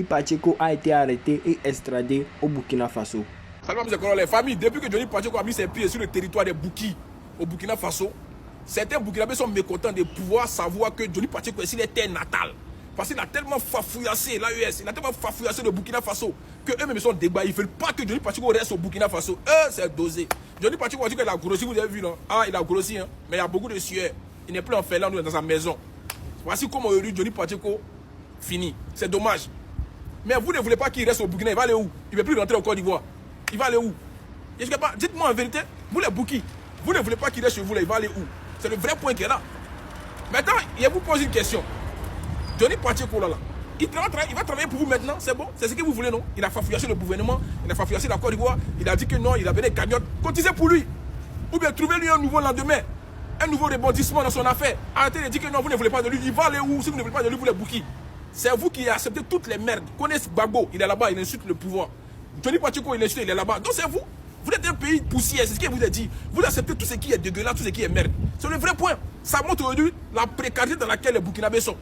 Pacheco a été arrêté et extradé au Burkina Faso. Salut les familles, depuis que Johnny Pacheco a mis ses pieds sur le territoire des Bouki au Burkina Faso, certains Burkinabés sont mécontents de pouvoir savoir que Johnny Pacheco est sur les terres natales. Parce qu'il a tellement fafouillassé l'AES, il a tellement fafouillassé le Burkina Faso que eux-mêmes sont débats. Ils ne veulent pas que Johnny Pacheco reste au Burkina Faso. Eux, c'est dosé. Johnny Pacheco a dit qu'il a grossi, vous avez vu, non? Ah, il a grossi, hein? Mais il y a beaucoup de sueur. Il n'est plus en Finlande, dans sa maison. Voici comment aujourd'hui Johnny Pacheco finit. C'est dommage. Mais vous ne voulez pas qu'il reste au Burkina, il va aller où? Il ne veut plus rentrer au Côte d'Ivoire. Il va aller où? Dites-moi en vérité, vous les Bouki, vous ne voulez pas qu'il reste chez vous là, il va aller où? C'est le vrai point qui est là. Maintenant, il vous pose une question. Johnny Pacheco là, il va travailler pour vous maintenant, c'est bon? C'est ce que vous voulez, non? Il a fafouillassé le gouvernement, il a fafouillassé la Côte d'Ivoire, il a dit que non, il avait des cagnottes. Cotisez pour lui. Ou bien trouvez-lui un nouveau lendemain, un nouveau rebondissement dans son affaire. Arrêtez de dire que non, vous ne voulez pas de lui, il va aller où? Si vous ne voulez pas de lui, vous les Bouki. C'est vous qui acceptez toutes les merdes. Connaissez Gbagbo, il est là-bas, il insulte le pouvoir. Johnny Pacheco, il est là-bas. Donc c'est vous. Vous êtes un pays poussière, c'est ce qu'il vous a dit. Vous acceptez tout ce qui est dégueulasse, tout ce qui est merde. C'est le vrai point. Ça montre aujourd'hui la précarité dans laquelle les Burkinabés sont.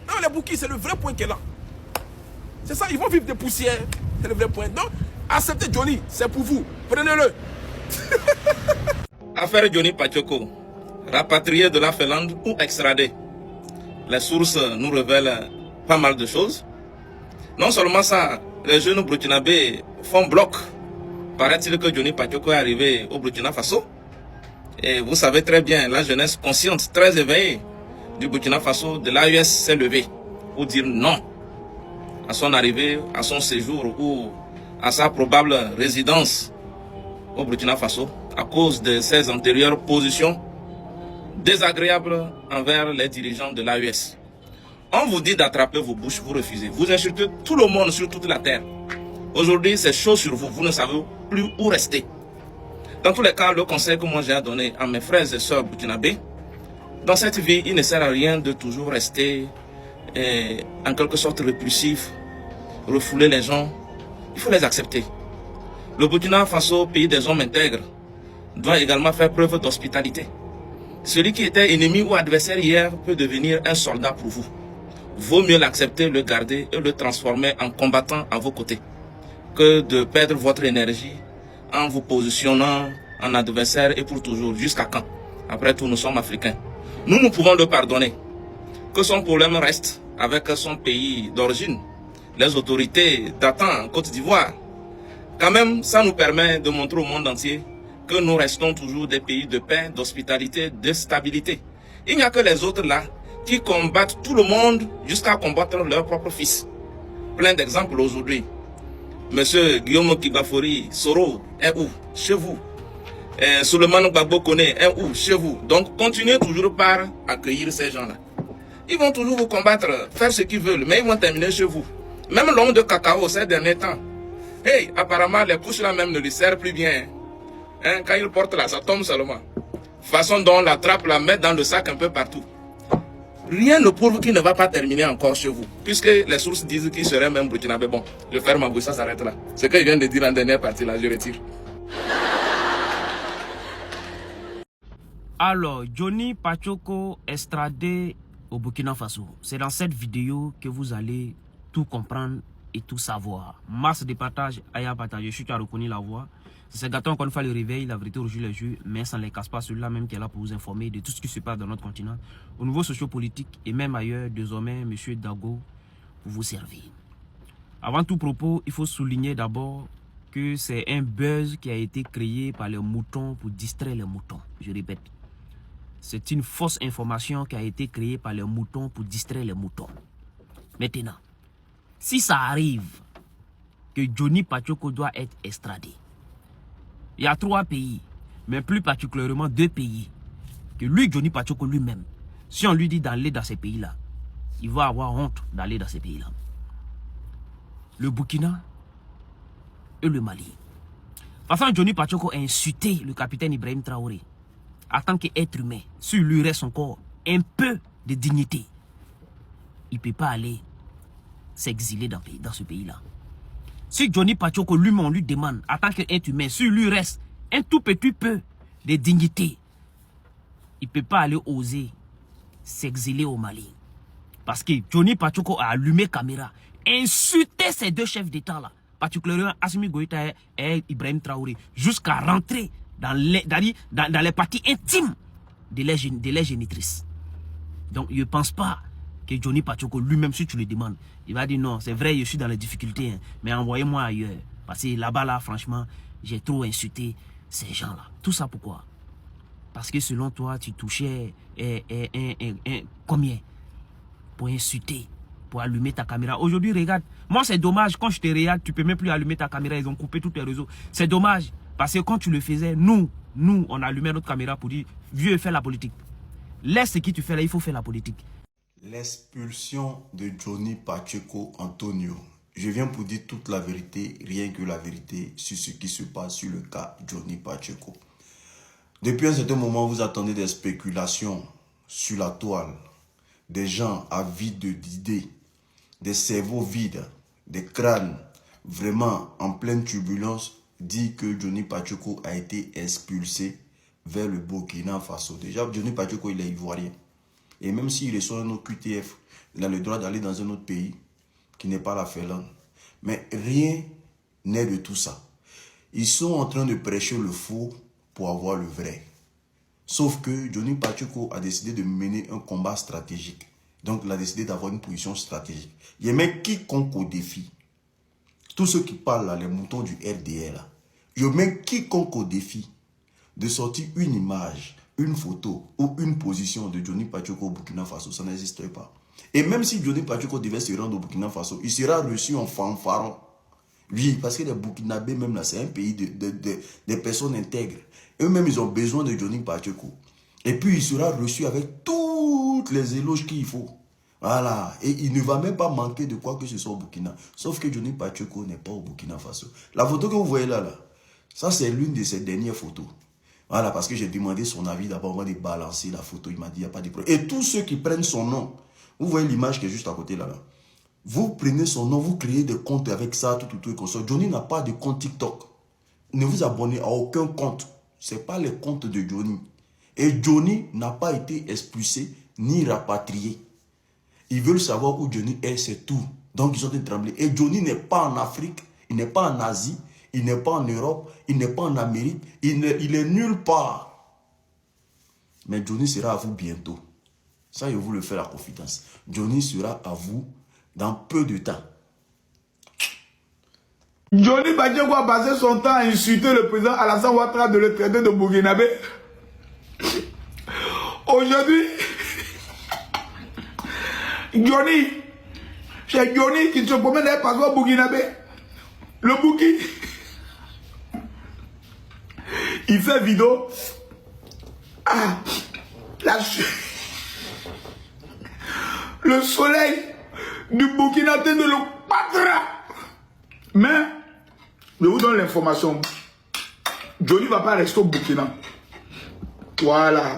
Non, les Bouki, c'est le vrai point qui est là. C'est ça, ils vont vivre des poussières. C'est le vrai point. Donc, acceptez Johnny, c'est pour vous. Prenez-le. Affaire Johnny Pacheco, rapatrié de la Finlande ou extradé. Les sources nous révèlent pas mal de choses. Non seulement ça, les jeunes burkinabés font bloc. Paraît-il que Johnny Pacheco est arrivé au Burkina Faso. Et vous savez très bien, la jeunesse consciente, très éveillée du Burkina Faso, de l'AES s'est levée pour dire non à son arrivée, à son séjour ou à sa probable résidence au Burkina Faso à cause de ses antérieures positions désagréables envers les dirigeants de l'AES. On vous dit d'attraper vos bouches, vous refusez. Vous insultez tout le monde sur toute la terre. Aujourd'hui, c'est chaud sur vous, vous ne savez plus où rester. Dans tous les cas, le conseil que moi j'ai à donner à mes frères et sœurs burkinabés, dans cette vie, il ne sert à rien de toujours rester en quelque sorte répulsif, refouler les gens. Il faut les accepter. Le Burkina Faso, pays des hommes intègres, doit également faire preuve d'hospitalité. Celui qui était ennemi ou adversaire hier peut devenir un soldat pour vous. Vaut mieux l'accepter, le garder et le transformer en combattant à vos côtés que de perdre votre énergie en vous positionnant en adversaire et pour toujours. Jusqu'à quand? Après tout, nous sommes africains. Nous pouvons le pardonner. Que son problème reste avec son pays d'origine, les autorités datant en Côte d'Ivoire. Quand même, ça nous permet de montrer au monde entier que nous restons toujours des pays de paix, d'hospitalité, de stabilité. Il n'y a que les autres là qui combattent tout le monde jusqu'à combattre leur propre fils. Plein d'exemples aujourd'hui. Monsieur Guillaume Kibafori, Soro est où? Chez vous. Souleymane Gbagbo Kone est où? Chez vous. Donc continuez toujours par accueillir ces gens-là. Ils vont toujours vous combattre, faire ce qu'ils veulent, mais ils vont terminer chez vous. Même l'homme de cacao ces derniers temps. Hey, apparemment les couches là même ne lui servent plus bien. Hein, quand il porte là, ça tombe seulement. Façon dont on l'attrape, la met dans le sac un peu partout. Rien ne prouve qu'il ne va pas terminer encore chez vous. Puisque les sources disent qu'il serait même burkinabé. Bon, je ferme ma bouche, ça s'arrête là. Ce que je viens de dire en dernière partie là, je retire. Alors, Johnny Pacheco extradé au Burkina Faso. C'est dans cette vidéo que vous allez tout comprendre et tout savoir. Masse de partage, Aya partage. Je suis tu as reconnu la voix. C'est ce gâteau encore une fois le réveil, la vérité au jour les yeux, mais ça ne les casse pas, celui-là même qui est là pour vous informer de tout ce qui se passe dans notre continent, au niveau sociopolitique et même ailleurs, désormais, M. Dago, pour vous servir. Avant tout propos, il faut souligner d'abord que c'est un buzz qui a été créé par les moutons pour distraire les moutons. Je répète, c'est une fausse information qui a été créée par les moutons pour distraire les moutons. Maintenant, si ça arrive que Johnny Pacheco doit être extradé, il y a 3 pays, mais plus particulièrement 2 pays, que lui, Johnny Pacheco lui-même, si on lui dit d'aller dans ces pays-là, il va avoir honte d'aller dans ces pays-là. Le Burkina et le Mali. De toute façon, Johnny Pacheco a insulté le capitaine Ibrahim Traoré. En tant qu'être humain, s'il lui reste encore un peu de dignité, il ne peut pas aller s'exiler dans ce pays-là. Si Johnny Pacheco lui-même on lui demande, en tant qu'être humain, s'il lui reste un tout petit peu de dignité, il ne peut pas aller oser s'exiler au Mali. Parce que Johnny Pacheco a allumé caméra insulté ces deux chefs d'État-là, particulièrement Assimi Goïta et Ibrahim Traoré, jusqu'à rentrer dans les parties intimes de les génitrices. Donc, je ne pense pas que Johnny Pachoko, lui-même, si tu le demandes, il va dire non, c'est vrai, je suis dans les difficultés, hein, mais envoyez-moi ailleurs. Parce que là-bas, là, franchement, j'ai trop insulté ces gens-là. Tout ça pourquoi? Parce que selon toi, tu touchais combien pour insulter, pour allumer ta caméra. Aujourd'hui, regarde, moi c'est dommage, quand je te regarde, tu ne peux même plus allumer ta caméra, ils ont coupé tous tes réseaux. C'est dommage, parce que quand tu le faisais, nous, on allumait notre caméra pour dire, vieux, fais la politique. Laisse ce que tu fais là, il faut faire la politique. L'expulsion de Johnny Pacheco Antonio. Je viens pour dire toute la vérité, rien que la vérité sur ce qui se passe sur le cas Johnny Pacheco. Depuis un certain moment, vous attendez des spéculations sur la toile, des gens avides d'idées, des cerveaux vides, des crânes vraiment en pleine turbulence, dit que Johnny Pacheco a été expulsé vers le Burkina Faso. Déjà, Johnny Pacheco, il est ivoirien. Et même s'il reçoit un autre QTF, il a le droit d'aller dans un autre pays qui n'est pas la Finlande. Mais rien n'est de tout ça. Ils sont en train de prêcher le faux pour avoir le vrai. Sauf que Johnny Pacheco a décidé de mener un combat stratégique. Donc, il a décidé d'avoir une position stratégique. Il met quiconque au défi. Tous ceux qui parlent là, les moutons du RDR là. Je mets quiconque au défi de sortir une image, une photo ou une position de Johnny Pacheco au Burkina Faso. Ça n'existerait pas. Et même si Johnny Pacheco devait se rendre au Burkina Faso, il sera reçu en fanfaron. Oui, parce que les Burkinabés, même là, c'est un pays de personnes intègres. Eux-mêmes, ils ont besoin de Johnny Pacheco. Et puis, il sera reçu avec toutes les éloges qu'il faut. Voilà. Et il ne va même pas manquer de quoi que ce soit au Burkina. Sauf que Johnny Pacheco n'est pas au Burkina Faso. La photo que vous voyez là, ça, c'est l'une de ses dernières photos. Voilà, parce que j'ai demandé son avis d'abord avant de balancer la photo. Il m'a dit, il n'y a pas de problème. Et tous ceux qui prennent son nom, vous voyez l'image qui est juste à côté là. Vous prenez son nom, vous créez des comptes avec ça, tout et comme ça. Johnny n'a pas de compte TikTok. Ne vous abonnez à aucun compte. Ce n'est pas les comptes de Johnny. Et Johnny n'a pas été expulsé ni rapatrié. Ils veulent savoir où Johnny est, c'est tout. Donc ils sont en train de trembler. Et Johnny n'est pas en Afrique, il n'est pas en Asie, il n'est pas en Europe, il n'est pas en Amérique, il est nulle part. Mais Johnny sera à vous bientôt. Ça, je vous le fais la confidence. Johnny sera à vous dans peu de temps. Johnny Pacheco a passé son temps à insulter le président Alassane Ouattara de le traiter de Burkinabé. Aujourd'hui, Johnny, c'est Johnny qui se promène avec passeport Burkinabé. Le Burkina. Il fait vidéo. Ah, le soleil du Burkina de le patra. Mais, je vous donne l'information. Johnny ne va pas rester au Burkina. Voilà.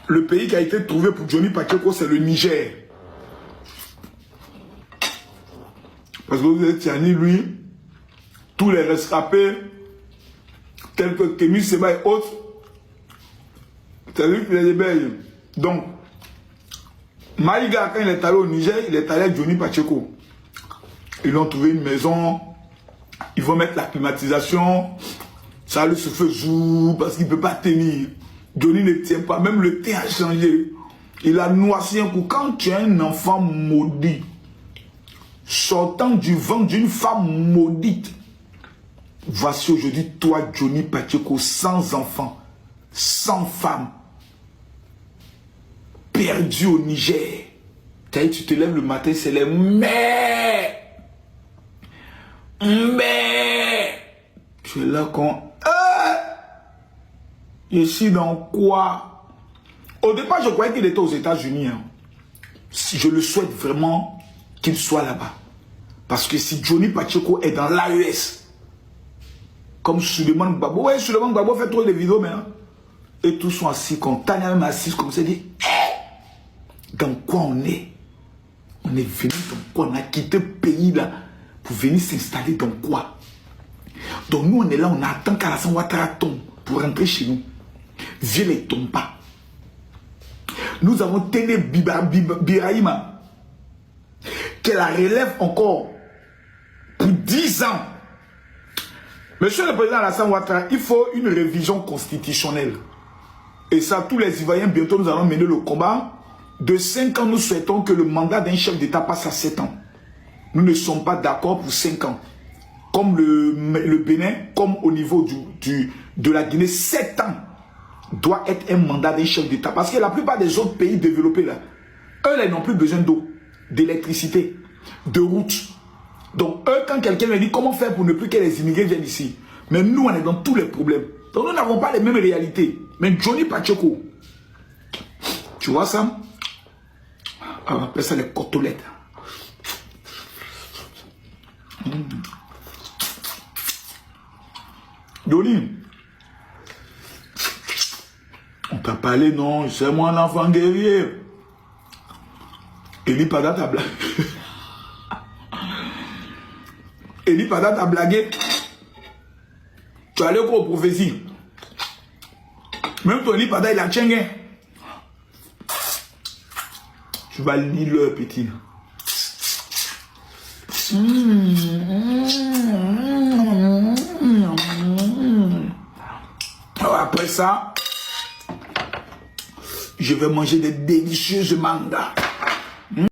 Le pays qui a été trouvé pour Johnny Pacheco, c'est le Niger. Parce que vous êtes Tiani, lui, tous les rescapés, tels que Kémy Seba et autres, c'est lui qui les héberge. Donc, Maïga, quand il est allé au Niger, il est allé avec Johnny Pacheco. Ils ont trouvé une maison, ils vont mettre la climatisation, ça lui se fait jour parce qu'il ne peut pas tenir. Johnny ne tient pas, même le thé a changé. Il a noirci un coup. Quand tu es un enfant maudit, sortant du ventre d'une femme maudite, voici aujourd'hui toi, Johnny Pacheco, sans enfant, sans femme, perdu au Niger. Tu te lèves le matin, c'est les mais tu es là quand je suis dans quoi? Au départ, je croyais qu'il était aux États-Unis. Hein. Je le souhaite vraiment qu'il soit là-bas. Parce que si Johnny Pacheco est dans l'AES, comme Suleiman Gbagbo, ouais, Suleiman Gbagbo fait trop de vidéos, mais hein, et tous sont assis, comme Tania même assise, comme ça, dit, dans quoi on est? On est venu dans quoi? On a quitté le pays là pour venir s'installer dans quoi? Donc nous, on est là, on attend qu'Alassane Ouattara tombe pour rentrer chez nous. Vieux ne tombe pas. Nous avons Téné Birahima qu'elle la relève encore pour 10 ans. Monsieur le Président Alassane Ouattara, il faut une révision constitutionnelle. Et ça, tous les Ivoiriens, bientôt nous allons mener le combat. De 5 ans, nous souhaitons que le mandat d'un chef d'État passe à 7 ans. Nous ne sommes pas d'accord pour 5 ans. Comme le Bénin, comme au niveau de la Guinée, 7 ans doit être un mandat d'un chef d'État. Parce que la plupart des autres pays développés, là, eux, là, ils n'ont plus besoin d'eau, d'électricité, de routes. Donc, eux, quand quelqu'un me dit comment faire pour ne plus que les immigrés viennent ici, mais nous, on est dans tous les problèmes. Donc, nous n'avons pas les mêmes réalités. Mais Johnny Pacheco, tu vois ça? On appelle ça les côtelettes. Johnny, on t'a parlé, non, c'est moi l'enfant guerrier. Eli Pada t'a blagué. Eli Pada t'a blagué. Tu allais quoi aux prophéties? Même ton Eli Pada, il a tchengué. Tu vas lire le petit. Après ça, je vais manger des délicieuses mangas.